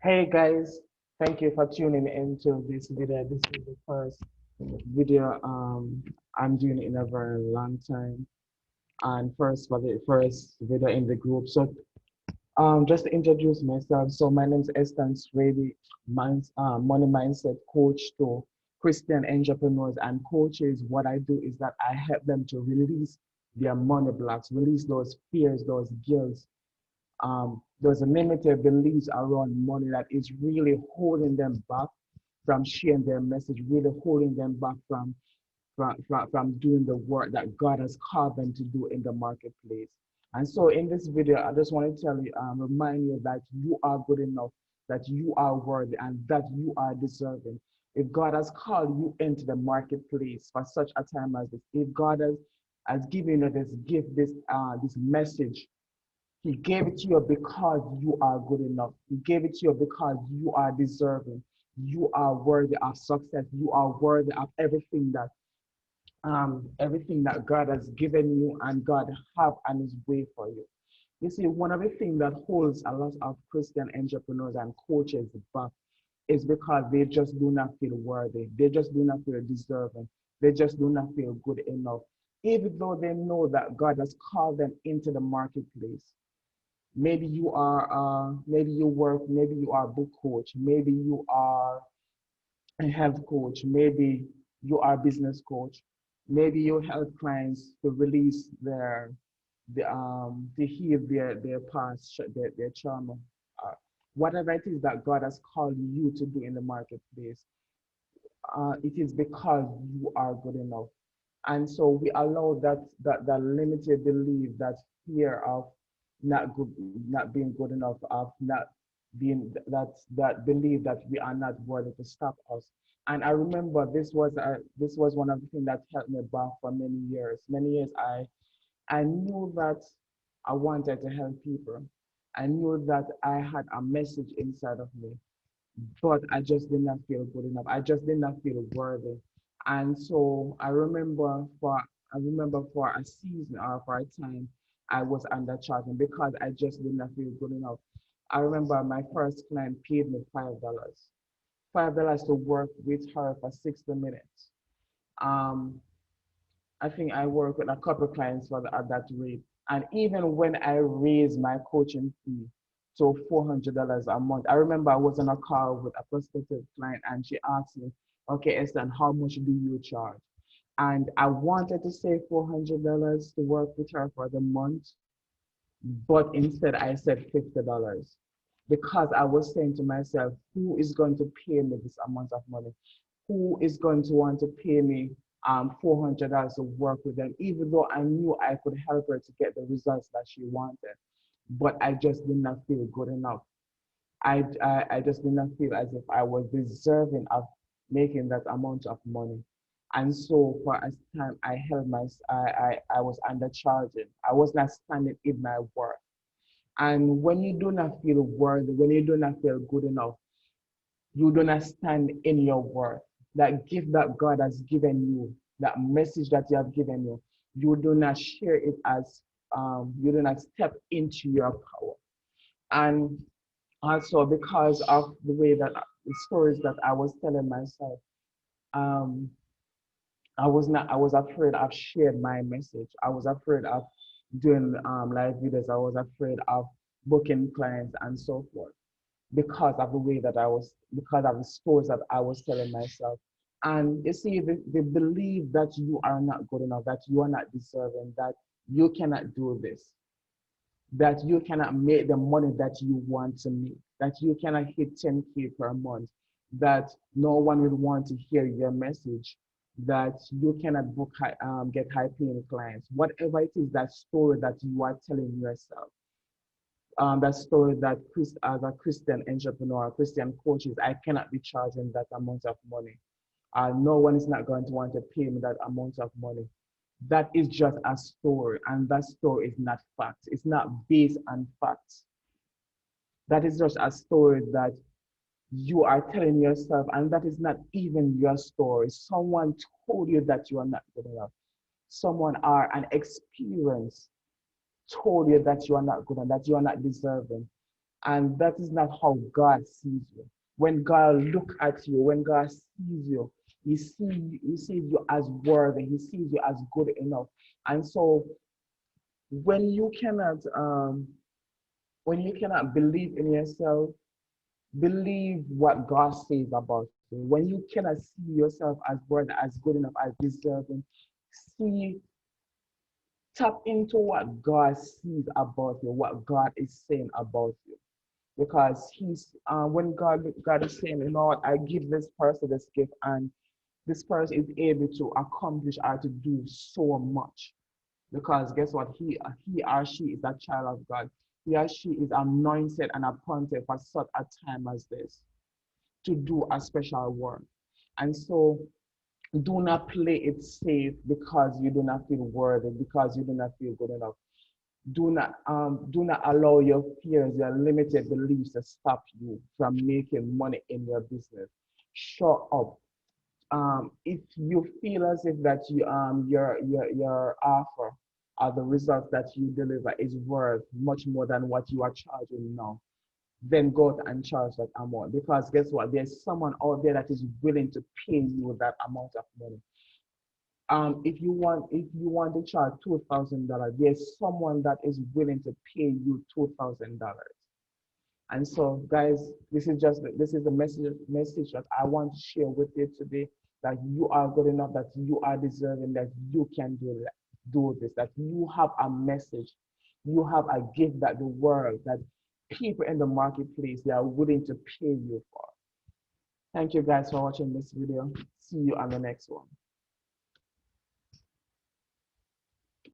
Hey guys, thank you for tuning into this video. This is the first video I'm doing in a very long time, and first for the first video in the group. So just to introduce myself. So my name is Eston Swaby, money mindset coach to Christian entrepreneurs and coaches. What I do is that I help them to release their money blocks, release those fears, those guilt, there's a limited beliefs around money that is really holding them back from sharing their message, really holding them back from doing the work that God has called them to do in the marketplace. And so in this video, I just want to tell you, remind you that you are good enough, that you are worthy, and that you are deserving. If God has called you into the marketplace for such a time as this, if God has given you this gift, this message, he gave it to you because you are good enough. He gave it to you because you are deserving. You are worthy of success. You are worthy of everything that God has given you and God have on his way for you. You see, one of the things that holds a lot of Christian entrepreneurs and coaches back is because they just do not feel worthy. They just do not feel deserving. They just do not feel good enough. Even though they know that God has called them into the marketplace. Maybe you work, maybe you are a book coach, maybe you are a health coach, maybe you are a business coach, maybe you help clients to release to heal their past, their trauma. Uh, Whatever it is that God has called you to do in the marketplace, it is because you are good enough. And so we allow that limited belief, that fear of not being good enough, of not being that belief that we are not worthy to stop us. And I remember this was one of the things that helped me back for many years. Many years I knew that I wanted to help people. I knew that I had a message inside of me, but I just did not feel good enough. I just did not feel worthy. And so I remember for a season or for a time I was undercharging because I just did not feel good enough. I remember my first client paid me $5. $5 to work with her for 60 minutes. Um, I think I work with a couple of clients at that rate. And even when I raised my coaching fee to $400 a month, I remember I was on a call with a prospective client and she asked me, okay, Esther, how much do you charge? And I wanted to say $400 to work with her for the month, but instead I said $50 because I was saying to myself, who is going to pay me this amount of money? Who is going to want to pay me $400 to work with them, even though I knew I could help her to get the results that she wanted. But I just did not feel good enough. I just did not feel as if I was deserving of making that amount of money. And so for a time, I was undercharging. I was not standing in my worth. And when you do not feel worthy, when you do not feel good enough, you do not stand in your worth. That gift that God has given you, that message that you have given you do not share it as you do not step into your power. And also because of the way that the stories that I was telling myself, um, I was afraid of sharing my message. I was afraid of doing live videos. I was afraid of booking clients and so forth because of the way that because of the stories that I was telling myself. And you see, the belief that you are not good enough, that you are not deserving, that you cannot do this, that you cannot make the money that you want to make, that you cannot hit 10K per month, that no one will want to hear your message, that you cannot get high paying clients. Whatever it is, that story that you are telling yourself, that story that as a Christian entrepreneur, Christian coaches, I cannot be charging that amount of money. No one is not going to want to pay me that amount of money. That is just a story, and that story is not fact. It's not based on facts. That is just a story that you are telling yourself, and that is not even your story. Someone told you that you are not good enough. Someone or an experience told you that you are not good enough, that you are not deserving. And that is not how God sees you. When God look at you, when God sees you, he sees you as worthy. He sees you as good enough. And so when you cannot believe in yourself, believe what God says about you. When you cannot see yourself as worthy, as good enough, as deserving, see tap into what God sees about you, what God is saying about you. Because he's when God is saying, you know what, I give this person this gift, and this person is able to accomplish or to do so much. Because guess what? He or she is a child of God. He or she is anointed and appointed for such a time as this to do a special work. And so do not play it safe because you do not feel worthy, because you do not feel good enough. Do not allow your fears, your limited beliefs to stop you from making money in your business. Show up. If you feel as if that your offer or the results that you deliver is worth much more than what you are charging now, then go out and charge that amount. Because guess what? There's someone out there that is willing to pay you that amount of money. If you want to charge $2,000, there's someone that is willing to pay you $2,000. And so, guys, this is the message that I want to share with you today. That you are good enough, that you are deserving, that you can do this, that you have a message, you have a gift that the world, that people in the marketplace, they are willing to pay you for. Thank you guys for watching this video. See you on the next one.